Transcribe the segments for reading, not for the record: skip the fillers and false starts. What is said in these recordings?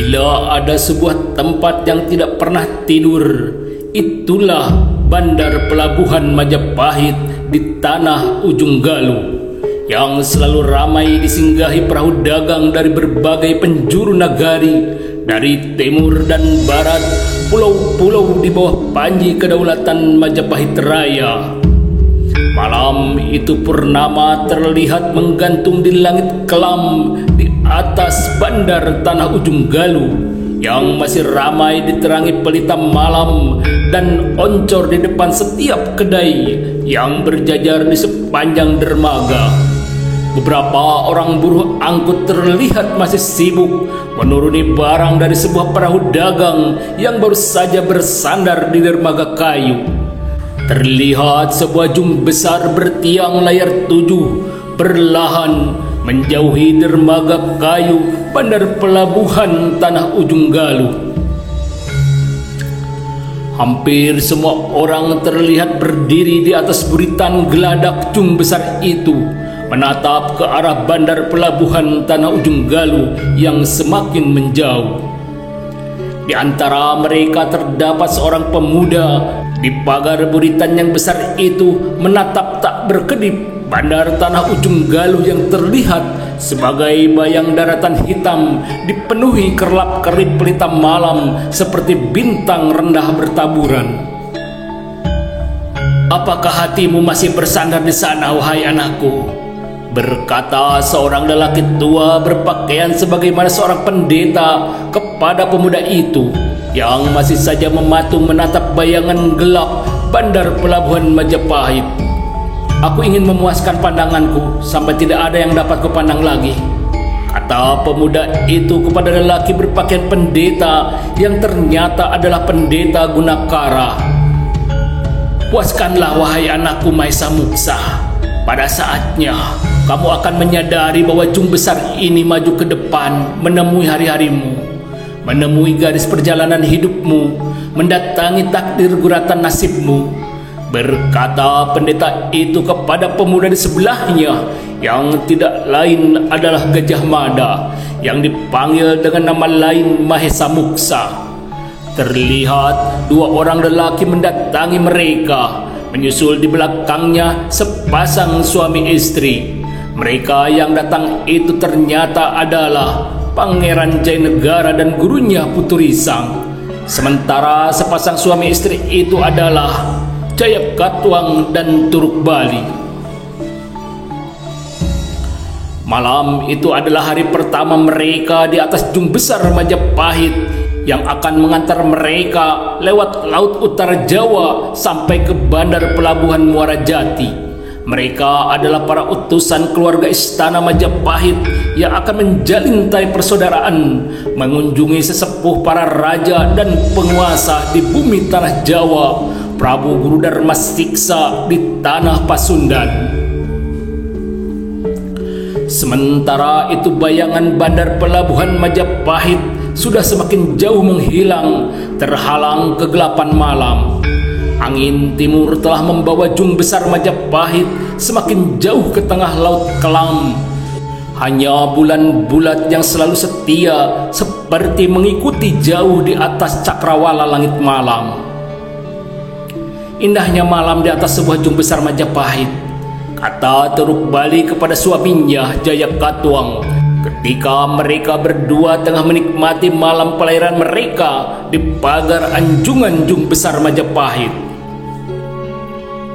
Bila ada sebuah tempat yang tidak pernah tidur, itulah bandar pelabuhan Majapahit di tanah Ujung Galuh, yang selalu ramai disinggahi perahu dagang dari berbagai penjuru nagari, dari timur dan barat, pulau-pulau di bawah panji kedaulatan Majapahit Raya. Malam itu purnama terlihat menggantung di langit kelam di atas bandar tanah Ujung Galuh, yang masih ramai diterangi pelita malam dan oncor di depan setiap kedai yang berjajar di sepanjang dermaga. Beberapa orang buruh angkut terlihat masih sibuk menuruni barang dari sebuah perahu dagang yang baru saja bersandar di dermaga kayu. Terlihat sebuah jung besar bertiang layar 7 perlahan menjauhi dermaga kayu bandar pelabuhan tanah Ujung Galuh. Hampir semua orang terlihat berdiri di atas buritan geladak jung besar itu, menatap ke arah bandar pelabuhan tanah Ujung Galuh yang semakin menjauh. Di antara mereka terdapat seorang pemuda di pagar buritan yang besar itu menatap tak berkedip bandar tanah Ujung Galuh yang terlihat sebagai bayang daratan hitam dipenuhi kerlap-kerip pelita malam seperti bintang rendah bertaburan. "Apakah hatimu masih bersandar di sana, wahai anakku?" berkata seorang lelaki tua berpakaian sebagaimana seorang pendeta kepada pemuda itu yang masih saja mematung menatap bayangan gelap bandar pelabuhan Majapahit. "Aku ingin memuaskan pandanganku sampai tidak ada yang dapat kupandang lagi," kata pemuda itu kepada lelaki berpakaian pendeta yang ternyata adalah pendeta Gunakara. "Puaskanlah, wahai anakku Maesa Muksa. Pada saatnya kamu akan menyadari bahwa jung besar ini maju ke depan menemui hari-harimu, menemui garis perjalanan hidupmu, mendatangi takdir guratan nasibmu," berkata pendeta itu kepada pemuda di sebelahnya yang tidak lain adalah Gajah Mada yang dipanggil dengan nama lain Mahesa Muksa. Terlihat dua orang lelaki mendatangi mereka, menyusul di belakangnya sepasang suami istri. Mereka yang datang itu ternyata adalah Pangeran Jayanegara dan gurunya Puturisang. Sementara sepasang suami istri itu adalah Jayakatwang dan Turuk Bali. Malam itu adalah hari pertama mereka di atas jung besar Majapahit yang akan mengantar mereka lewat laut utara Jawa sampai ke bandar pelabuhan Muara Jati. Mereka adalah para utusan keluarga istana Majapahit yang akan menjalin tali persaudaraan, mengunjungi sesepuh para raja dan penguasa di bumi tanah Jawa, Prabu Guru Dharma Siksa di tanah Pasundan. Sementara itu bayangan bandar pelabuhan Majapahit sudah semakin jauh menghilang, terhalang kegelapan malam. Angin timur telah membawa jung besar Majapahit semakin jauh ke tengah laut kelam. Hanya bulan bulat yang selalu setia seperti mengikuti jauh di atas cakrawala langit malam. "Indahnya malam di atas sebuah jung besar Majapahit," kata Turuk Bali kepada suaminya Jayakatwang ketika mereka berdua tengah menikmati malam pelayaran mereka di pagar anjungan jung besar Majapahit.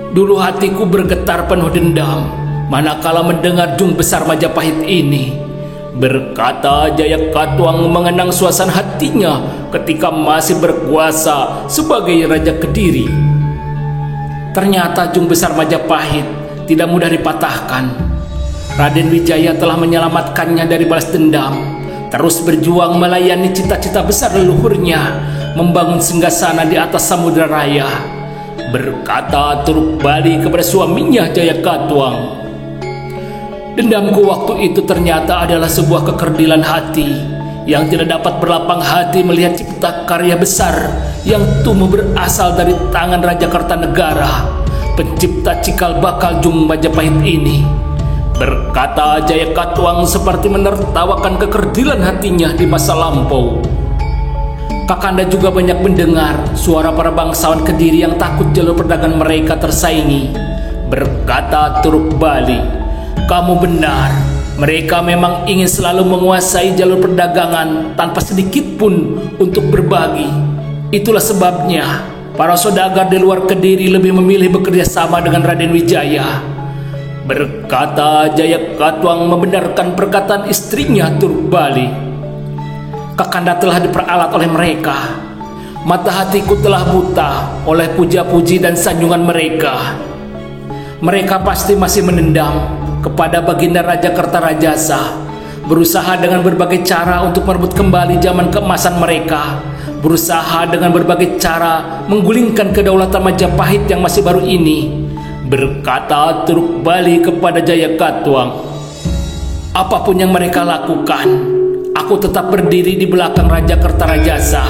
"Dulu hatiku bergetar penuh dendam manakala mendengar jung besar Majapahit ini," berkata Jayakatwang mengenang suasana hatinya ketika masih berkuasa sebagai Raja Kediri. Ternyata jung besar Majapahit tidak mudah dipatahkan. Raden Wijaya telah menyelamatkannya dari balas dendam, terus berjuang melayani cita-cita besar leluhurnya, membangun singgasana di atas samudera raya, berkata Turuk Bali kepada suaminya Jayakatwang. "Dendamku waktu itu ternyata adalah sebuah kekerdilan hati yang tidak dapat berlapang hati melihat cipta karya besar yang tumbuh berasal dari tangan Raja Kartanegara, pencipta cikal bakal jung Majapahit ini," berkata Jaya Katuang seperti menertawakan kekerdilan hatinya di masa lampau. Kakanda juga banyak mendengar suara para bangsawan Kediri yang takut jalur perdagangan mereka tersaingi. Berkata Turuk Bali, kamu benar, mereka memang ingin selalu menguasai jalur perdagangan tanpa sedikit pun untuk berbagi. Itulah sebabnya para saudagar di luar Kediri lebih memilih bekerja sama dengan Raden Wijaya. Berkata Jaya Katuang membenarkan perkataan istrinya Turuk Bali. Kakanda telah diperalat oleh mereka. Mata hatiku telah buta oleh puja-puji dan sanjungan mereka. Mereka pasti masih menendam kepada Baginda Raja Kertarajasa, berusaha dengan berbagai cara untuk merebut kembali zaman keemasan mereka, berusaha dengan berbagai cara menggulingkan kedaulatan Majapahit yang masih baru ini. Berkata Turuk Bali kepada Jaya Katuang, apapun yang mereka lakukan, aku tetap berdiri di belakang Raja Kertarajasa.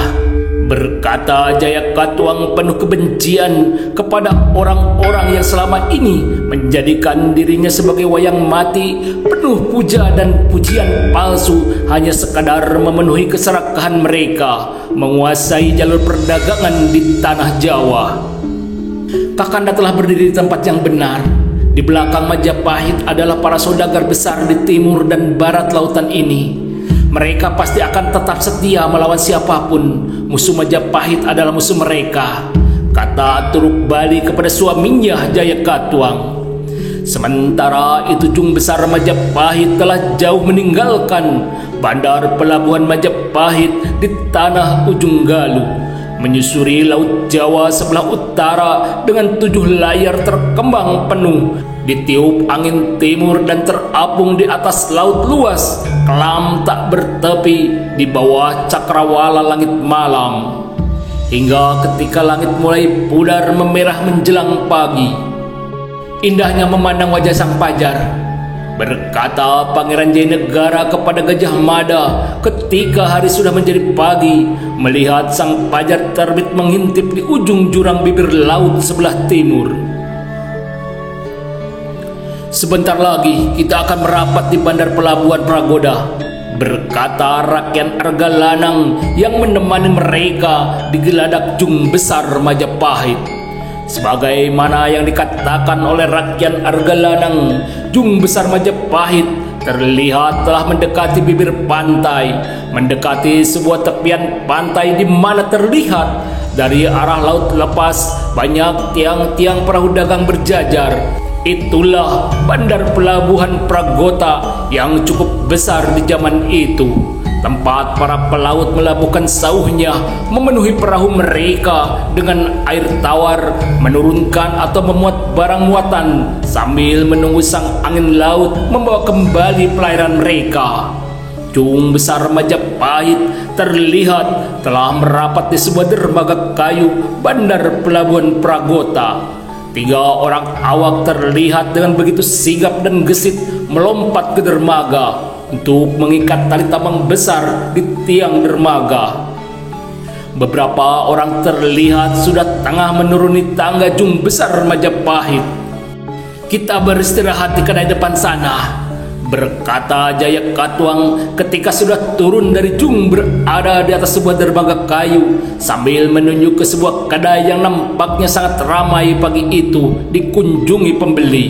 Berkata Jaya Katuang penuh kebencian kepada orang-orang yang selama ini menjadikan dirinya sebagai wayang mati penuh puja dan pujian palsu hanya sekadar memenuhi keserakahan mereka menguasai jalur perdagangan di tanah Jawa. Kakanda telah berdiri di tempat yang benar. Di belakang Majapahit adalah para saudagar besar di timur dan barat lautan ini. Mereka pasti akan tetap setia melawan siapapun. Musuh Majapahit adalah musuh mereka, kata Turuk Bali kepada suaminya Jaya Katuang. Sementara itu Jung Besar Majapahit telah jauh meninggalkan bandar pelabuhan Majapahit di tanah Ujung Galuh, menyusuri Laut Jawa sebelah utara dengan 7 layar terkembang penuh, ditiup angin timur dan terapung di atas laut luas, kelam tak bertepi di bawah cakrawala langit malam. Hingga ketika langit mulai pudar memerah menjelang pagi, indahnya memandang wajah sang pajar. Berkata Pangeran Jayanegara kepada Gajah Mada ketika hari sudah menjadi pagi, melihat sang pajar terbit mengintip di ujung jurang bibir laut sebelah timur. Sebentar lagi kita akan merapat di bandar pelabuhan Pragoda, berkata rakyat Argalanang yang menemani mereka di geladak Jung Besar Majapahit. Sebagaimana yang dikatakan oleh rakyat Argalanang, Jung Besar Majapahit terlihat telah mendekati bibir pantai, mendekati sebuah tepian pantai di mana terlihat dari arah laut lepas banyak tiang-tiang perahu dagang berjajar. Itulah bandar pelabuhan Pragota yang cukup besar di zaman itu, tempat para pelaut melabuhkan sauhnya, memenuhi perahu mereka dengan air tawar, menurunkan atau memuat barang muatan sambil menunggu sang angin laut membawa kembali pelayaran mereka. Jung Besar Majapahit terlihat telah merapat di sebuah dermaga kayu bandar pelabuhan Pragota. 3 orang awak terlihat dengan begitu sigap dan gesit melompat ke dermaga untuk mengikat tali tambang besar di tiang dermaga. Beberapa orang terlihat sudah tengah menuruni tangga Jung Besar Majapahit. Kita beristirahat di kedai depan sana, berkata Jaya Katuang ketika sudah turun dari Jung berada di atas sebuah dermaga kayu sambil menunjuk ke sebuah kedai yang nampaknya sangat ramai pagi itu dikunjungi pembeli.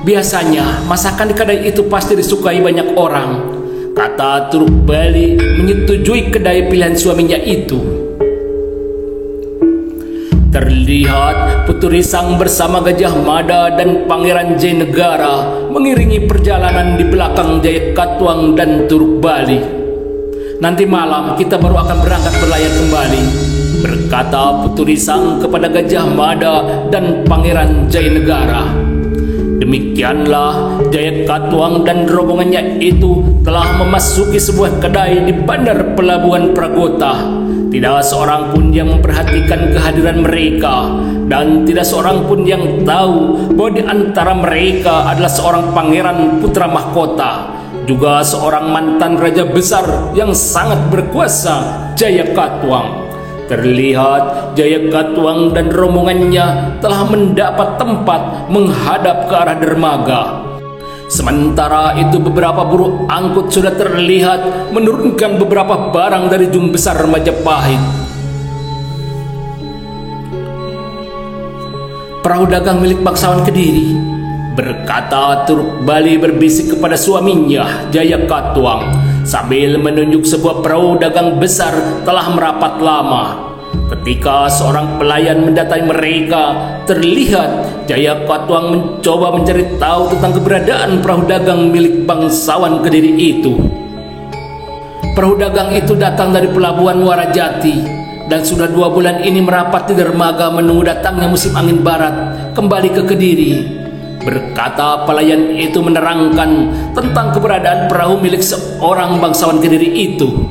Biasanya masakan di kedai itu pasti disukai banyak orang, kata Turuk Bali menyetujui kedai pilihan suaminya itu. Terlihat Putri Sang bersama Gajah Mada dan Pangeran Jayanegara mengiringi perjalanan di belakang Jaya Katuang dan Turuk Bali. Nanti malam kita baru akan berangkat berlayar kembali, berkata Putri Sang kepada Gajah Mada dan Pangeran Jayanegara. Demikianlah Jaya Katuang dan rombongannya itu telah memasuki sebuah kedai di bandar pelabuhan Pragota. Tidak seorang pun yang memperhatikan kehadiran mereka, dan tidak seorang pun yang tahu bahwa di antara mereka adalah seorang pangeran putra mahkota, juga seorang mantan raja besar yang sangat berkuasa, Jaya Katuang. terlihat Jayakatwang dan rombongannya telah mendapat tempat menghadap ke arah dermaga. Sementara itu beberapa buruh angkut sudah terlihat menurunkan beberapa barang dari Jung Besar Majapahit. "Perahu dagang milik bangsawan Kediri," berkata Turuk Bali berbisik kepada suaminya Jayakatwang sambil menunjuk sebuah perahu dagang besar telah merapat lama. Ketika seorang pelayan mendatangi mereka, terlihat Jayakatwang mencoba mencari tahu tentang keberadaan perahu dagang milik bangsawan Kediri itu. Perahu dagang itu datang dari pelabuhan Muara Jati dan sudah 2 bulan ini merapat di dermaga menunggu datangnya musim angin barat kembali ke Kediri, berkata pelayan itu menerangkan tentang keberadaan perahu milik seorang bangsawan Kediri itu.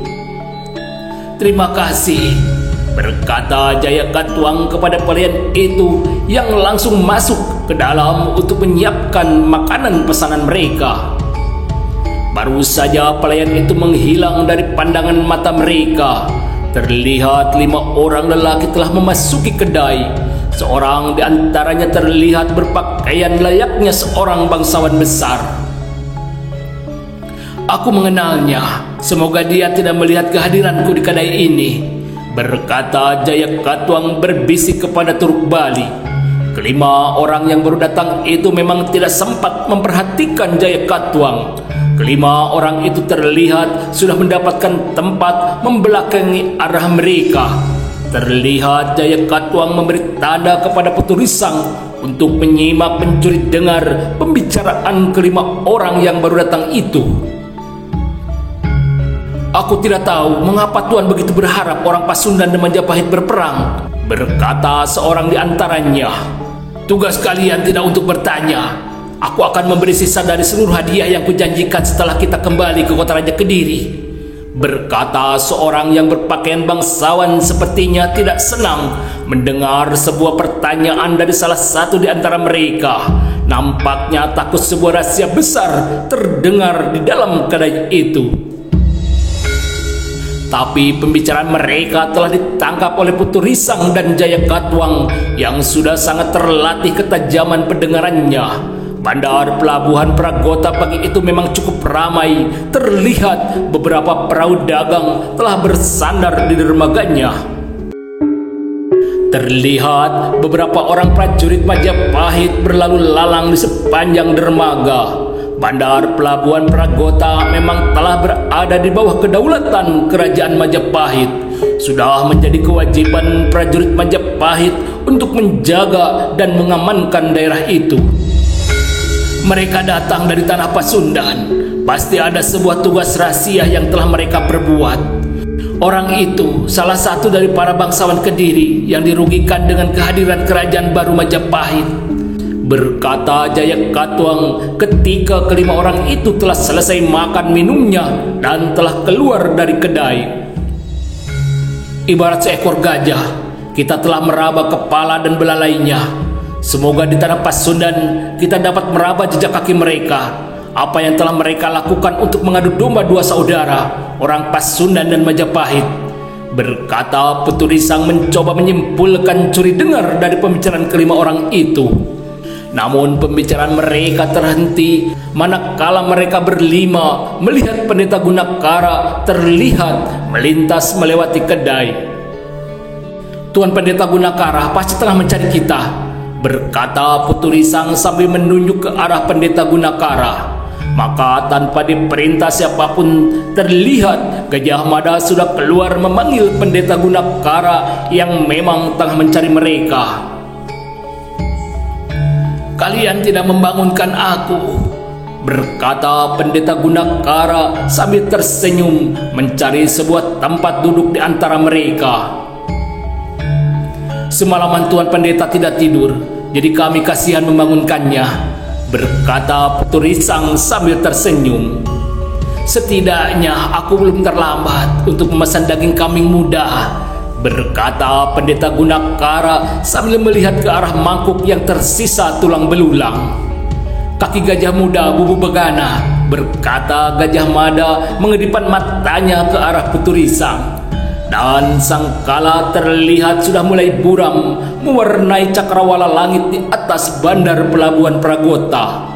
"Terima kasih," berkata Jayakatwang kepada pelayan itu yang langsung masuk ke dalam untuk menyiapkan makanan pesanan mereka. Baru saja pelayan itu menghilang dari pandangan mata mereka, terlihat 5 orang lelaki telah memasuki kedai. Seorang di antaranya terlihat berpakaian layaknya seorang bangsawan besar. "Aku mengenalnya, semoga dia tidak melihat kehadiranku di kedai ini," berkata Jayakatwang berbisik kepada Turuk Bali. Kelima orang yang baru datang itu memang tidak sempat memperhatikan Jayakatwang. Kelima orang itu terlihat sudah mendapatkan tempat membelakangi arah mereka. Terlihat Jayakatwang memberi tanda kepada Putu Risang untuk menyimak mencuri dengar pembicaraan kelima orang yang baru datang itu. "Aku tidak tahu mengapa Tuan begitu berharap orang Pasundan dan Majapahit berperang," berkata seorang di antaranya. "Tugas kalian tidak untuk bertanya. Aku akan memberi sisa dari seluruh hadiah yang kujanjikan setelah kita kembali ke kota Raja Kediri," berkata seorang yang berpakaian bangsawan sepertinya tidak senang mendengar sebuah pertanyaan dari salah satu di antara mereka. Nampaknya takut sebuah rahasia besar terdengar di dalam kedai itu. Tapi pembicaraan mereka telah ditangkap oleh Putu Risang dan Jayakatwang yang sudah sangat terlatih ketajaman pendengarannya. Bandar pelabuhan Pragota pagi itu memang cukup ramai. Terlihat beberapa perahu dagang telah bersandar di dermaganya. Terlihat beberapa orang prajurit Majapahit berlalu lalang di sepanjang dermaga. Bandar pelabuhan Pragota memang telah berada di bawah kedaulatan Kerajaan Majapahit. Sudah menjadi kewajiban prajurit Majapahit untuk menjaga dan mengamankan daerah itu. Mereka datang dari tanah Pasundan. Pasti ada sebuah tugas rahasia yang telah mereka perbuat. Orang itu salah satu dari para bangsawan Kediri yang dirugikan dengan kehadiran kerajaan baru Majapahit, berkata Jayakatwang ketika kelima orang itu telah selesai makan minumnya dan telah keluar dari kedai. "Ibarat seekor gajah, kita telah meraba kepala dan belalainya. Semoga di tanah Pasundan kita dapat meraba jejak kaki mereka. Apa yang telah mereka lakukan untuk mengadu domba 2 saudara, orang Pasundan dan Majapahit," berkata Putu Risang mencoba menyimpulkan curi dengar dari pembicaraan kelima orang itu. Namun pembicaraan mereka terhenti manakala mereka berlima melihat Pendeta Gunakara terlihat melintas melewati kedai. "Tuan Pendeta Gunakara pasti telah mencari kita," berkata Putu Risang sambil menunjuk ke arah Pendeta Gunakara. Maka tanpa diperintah siapapun terlihat Gajah Mada sudah keluar memanggil Pendeta Gunakara yang memang tengah mencari mereka. "Kalian tidak membangunkan aku," berkata Pendeta Gunakara sambil tersenyum mencari sebuah tempat duduk di antara mereka. "Semalaman Tuan Pendeta tidak tidur, jadi kami kasihan membangunkannya," berkata Putu Risang sambil tersenyum. "Setidaknya aku belum terlambat untuk memesan daging kambing muda," berkata Pendeta Gunakara sambil melihat ke arah mangkuk yang tersisa tulang belulang. "Kaki gajah muda bubu begana," berkata Gajah Mada mengedipan matanya ke arah Putu Risang. dan sangkala terlihat sudah mulai buram mewarnai cakrawala langit di atas bandar pelabuhan Pragota.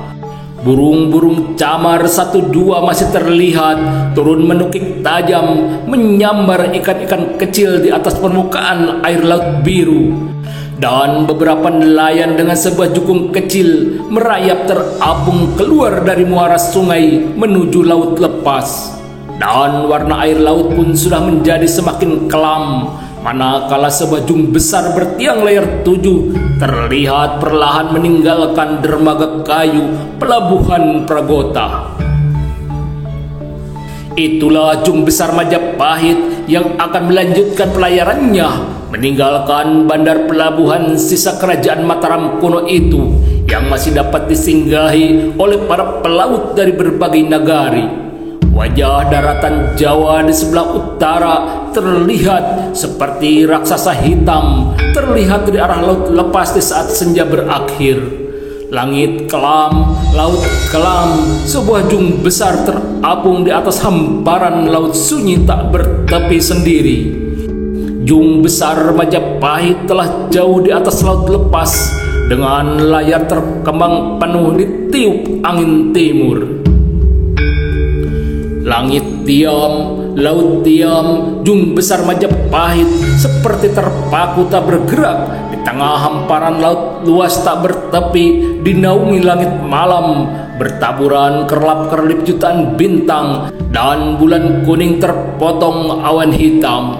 Burung-burung camar satu dua masih terlihat turun menukik tajam menyambar ikan-ikan kecil di atas permukaan air laut biru. Dan beberapa nelayan dengan sebuah jukung kecil merayap terapung keluar dari muara sungai menuju laut lepas. Dan warna air laut pun sudah menjadi semakin kelam, manakala sebuah jung besar bertiang layar 7 terlihat perlahan meninggalkan dermaga kayu pelabuhan Pragota. Itulah jung besar Majapahit yang akan melanjutkan pelayarannya meninggalkan bandar pelabuhan sisa kerajaan Mataram kuno itu yang masih dapat disinggahi oleh para pelaut dari berbagai negari. Wajah daratan Jawa di sebelah utara terlihat seperti raksasa hitam terlihat dari arah laut lepas di saat senja berakhir. Langit kelam, laut kelam, sebuah jung besar terapung di atas hamparan laut sunyi tak bertepi sendiri. Jung besar Majapahit telah jauh di atas laut lepas dengan layar terkembang penuh ditiup angin timur. Langit diam, laut diam, jung besar Majapahit seperti terpaku tak bergerak di tengah hamparan laut luas tak bertepi dinaungi langit malam bertaburan kerlap-kerlip jutaan bintang dan bulan kuning terpotong awan hitam.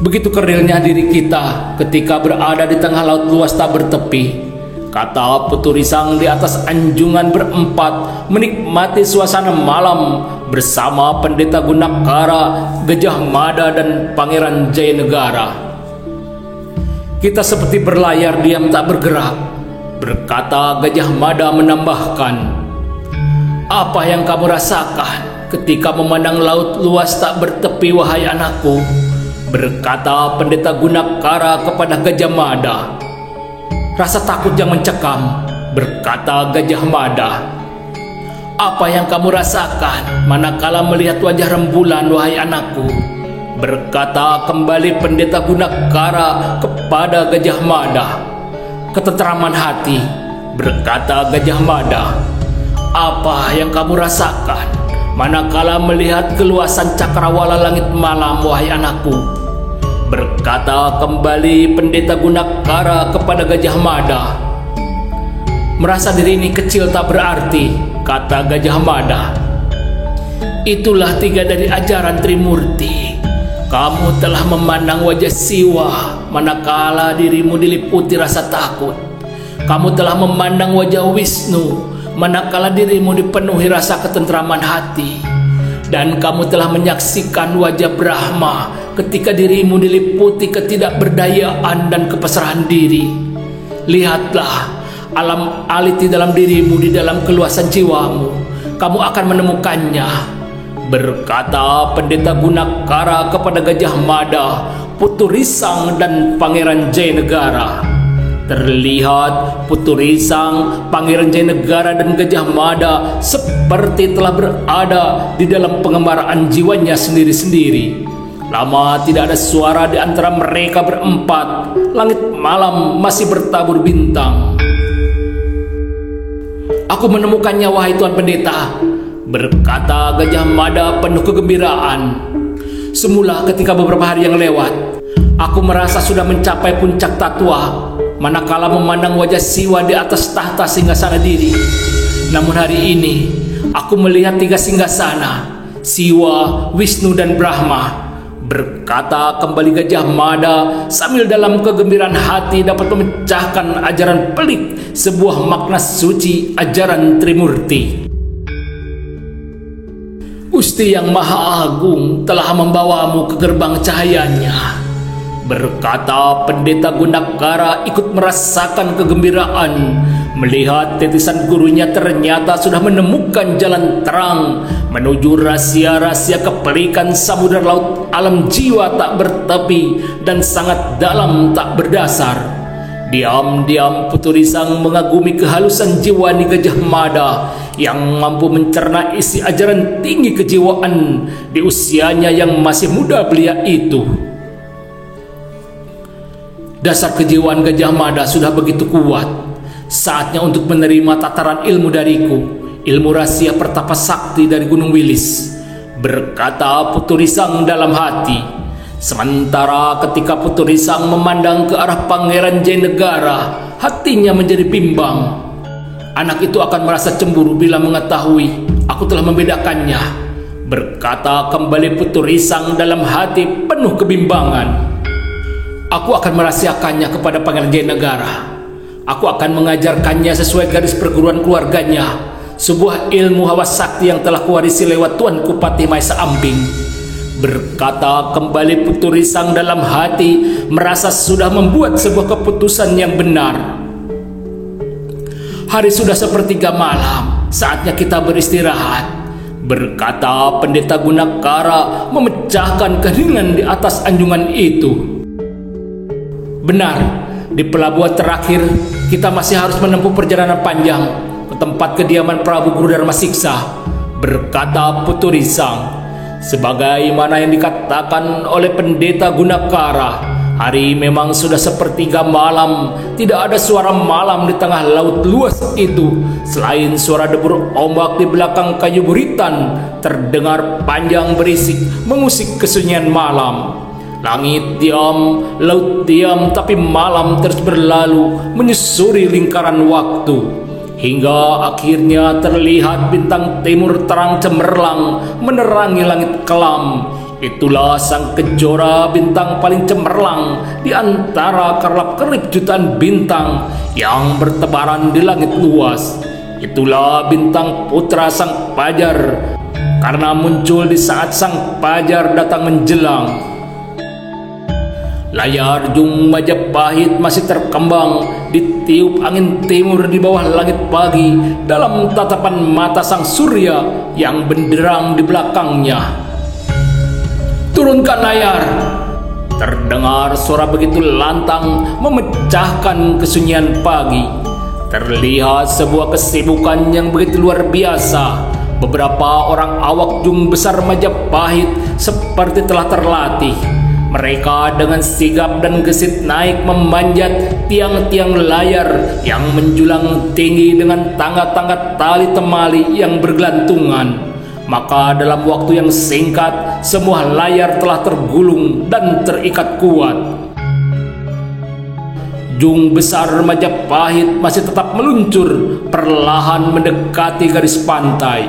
Begitu kerdilnya diri kita ketika berada di tengah laut luas tak bertepi, kata Putu Risang di atas anjungan berempat menikmati suasana malam bersama Pendeta Gunakara, Gajah Mada dan Pangeran Jayanegara. Kita seperti berlayar diam tak bergerak, berkata Gajah Mada menambahkan. Apa yang kamu rasakan ketika memandang laut luas tak bertepi wahai anakku? Berkata Pendeta Gunakara kepada Gajah Mada. Rasa takut yang mencekam, berkata Gajah Mada. Apa yang kamu rasakan manakala melihat wajah rembulan wahai anakku? Berkata kembali Pendeta Gunakara kepada Gajah Mada. Ketentraman hati, berkata Gajah Mada. Apa yang kamu rasakan manakala melihat keluasan cakrawala langit malam wahai anakku? Berkata kembali Pendeta Gunakara kepada Gajah Mada. Merasa diri ini kecil tak berarti, kata Gajah Mada. Itulah 3 dari ajaran Trimurti. Kamu telah memandang wajah Siwa manakala dirimu diliputi rasa takut. Kamu telah memandang wajah Wisnu manakala dirimu dipenuhi rasa ketentraman hati. Dan kamu telah menyaksikan wajah Brahma ketika dirimu diliputi ketidakberdayaan dan kepasrahan diri. Lihatlah alam alit di dalam dirimu, di dalam keluasan jiwamu. Kamu akan menemukannya, berkata Pendeta Gunakara kepada Gajah Mada, Putu Risang dan Pangeran Jayanegara. Terlihat Putu Risang, Pangeran Jayanegara dan Gajah Mada seperti telah berada di dalam pengembaraan jiwanya sendiri-sendiri. Lama tidak ada suara di antara mereka berempat. Langit malam masih bertabur bintang. Aku menemukannya wahai Tuan Pendeta, berkata Gajah Mada penuh kegembiraan. Semula ketika beberapa hari yang lewat, aku merasa sudah mencapai puncak tatua manakala memandang wajah Siwa di atas tahta singgasana diri. Namun hari ini aku melihat 3 singgasana, Siwa, Wisnu dan Brahma. Berkata kembali Gajah Mada sambil dalam kegembiraan hati dapat memecahkan ajaran pelik sebuah makna suci ajaran Trimurti. Gusti yang Maha Agung telah membawamu ke gerbang cahayanya, berkata Pendeta Gunakara ikut merasakan kegembiraan melihat titisan gurunya ternyata sudah menemukan jalan terang menuju rahasia-rahasia kepelikan samudera laut alam jiwa tak bertepi dan sangat dalam tak berdasar. Diam-diam Putu Risang mengagumi kehalusan jiwa Ni Gajah Mada yang mampu mencerna isi ajaran tinggi kejiwaan di usianya yang masih muda belia itu. Dasar kejiwaan Gajah Mada sudah begitu kuat. Saatnya untuk menerima tataran ilmu dariku, ilmu rahasia pertapa sakti dari Gunung Wilis, berkata Putu Risang dalam hati. Sementara ketika Putu Risang memandang ke arah Pangeran Jayanegara, hatinya menjadi bimbang. Anak itu akan merasa cemburu bila mengetahui aku telah membedakannya, berkata kembali Putu Risang dalam hati penuh kebimbangan. Aku akan merahasiakannya kepada Pangeran Jayanegara. Aku akan mengajarkannya sesuai garis perguruan keluarganya, sebuah ilmu hawa sakti yang telah kuwarisi lewat Tuanku Patih Maesa Ambing, berkata kembali Putu Risang dalam hati, merasa sudah membuat sebuah keputusan yang benar. Hari sudah sepertiga malam, saatnya kita beristirahat, berkata Pendeta Gunakara memecahkan keheningan di atas anjungan itu. Benar, di pelabuhan terakhir kita masih harus menempuh perjalanan panjang ke tempat kediaman Prabu Guru Dharma Siksa, berkata Putu Risang. Sebagaimana yang dikatakan oleh Pendeta Gunakara, hari memang sudah sepertiga malam. Tidak ada suara malam di tengah laut luas itu, selain suara debur ombak di belakang kayu buritan terdengar panjang berisik mengusik kesunyian malam. Langit diam, laut diam, tapi malam terus berlalu menyusuri lingkaran waktu, hingga akhirnya terlihat bintang timur terang cemerlang menerangi langit kelam. Itulah sang kejora bintang paling cemerlang di antara kerlap-kerlip jutaan bintang yang bertebaran di langit luas. Itulah bintang putra sang Pajar, karena muncul di saat sang Pajar datang menjelang. Layar Jung Majapahit masih terkembang ditiup angin timur di bawah langit pagi dalam tatapan mata sang surya yang benderang di belakangnya. Turunkan layar! Terdengar suara begitu lantang memecahkan kesunyian pagi. Terlihat sebuah kesibukan yang begitu luar biasa. Beberapa orang awak Jung Besar Majapahit seperti telah terlatih. Mereka dengan sigap dan gesit naik memanjat tiang-tiang layar yang menjulang tinggi dengan tangga-tangga tali temali yang bergelantungan. Maka dalam waktu yang singkat, semua layar telah tergulung dan terikat kuat. Jung Besar Majapahit masih tetap meluncur, perlahan mendekati garis pantai.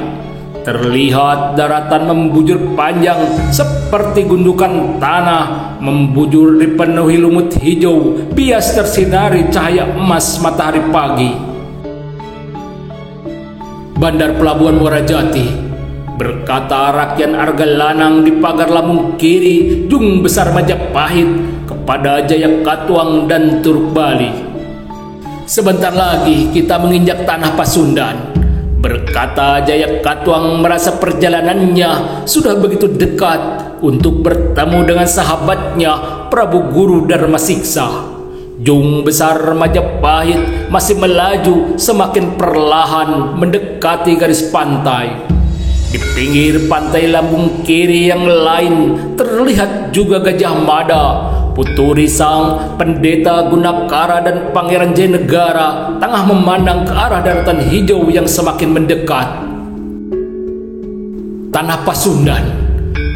Terlihat daratan membujur panjang seperti gundukan tanah, membujur dipenuhi lumut hijau, bias tersinari cahaya emas matahari pagi. Bandar Pelabuhan Muarajati, berkata Rakyat Argalanang di pagar lambung kiri Jung Besar Majapahit kepada Jayakatwang dan Turuk Bali. Sebentar lagi kita menginjak tanah Pasundan, berkata Jayakatwang, merasa perjalanannya sudah begitu dekat untuk bertemu dengan sahabatnya Prabu Guru Dharma Siksa. Jung Besar Majapahit masih melaju semakin perlahan mendekati garis pantai. Di pinggir pantai lambung kiri yang lain terlihat juga Gajah Mada, Putu Risang, Pendeta Gunakara dan Pangeran Jayanegara tengah memandang ke arah daratan hijau yang semakin mendekat. Tanah Pasundan,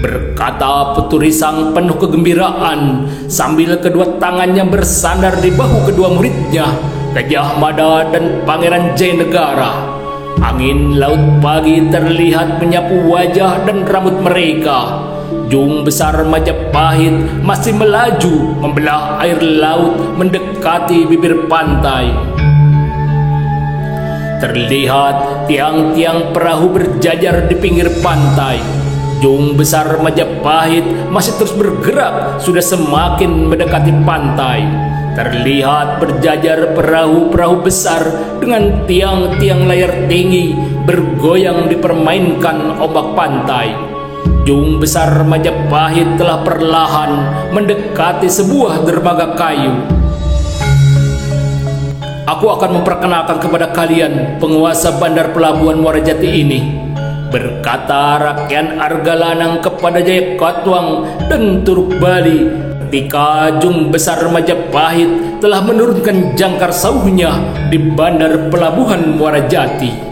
berkata Putu Risang penuh kegembiraan sambil kedua tangannya bersandar di bahu kedua muridnya, Gajah Mada dan Pangeran Jayanegara. Angin laut pagi terlihat menyapu wajah dan rambut mereka. Jung Besar Majapahit masih melaju membelah air laut mendekati bibir pantai. Terlihat tiang-tiang perahu berjajar di pinggir pantai. Jung Besar Majapahit masih terus bergerak, sudah semakin mendekati pantai. Terlihat berjajar perahu-perahu besar dengan tiang-tiang layar tinggi bergoyang dipermainkan ombak pantai. Jung Besar Majapahit telah perlahan mendekati sebuah dermaga kayu. aku akan memperkenalkan kepada kalian penguasa bandar pelabuhan Muarajati ini. Berkata rakyat Argalanang kepada Jayakatwang dan Turuk Bali ketika Jung Besar Majapahit telah menurunkan jangkar sauhnya di bandar pelabuhan Muarajati.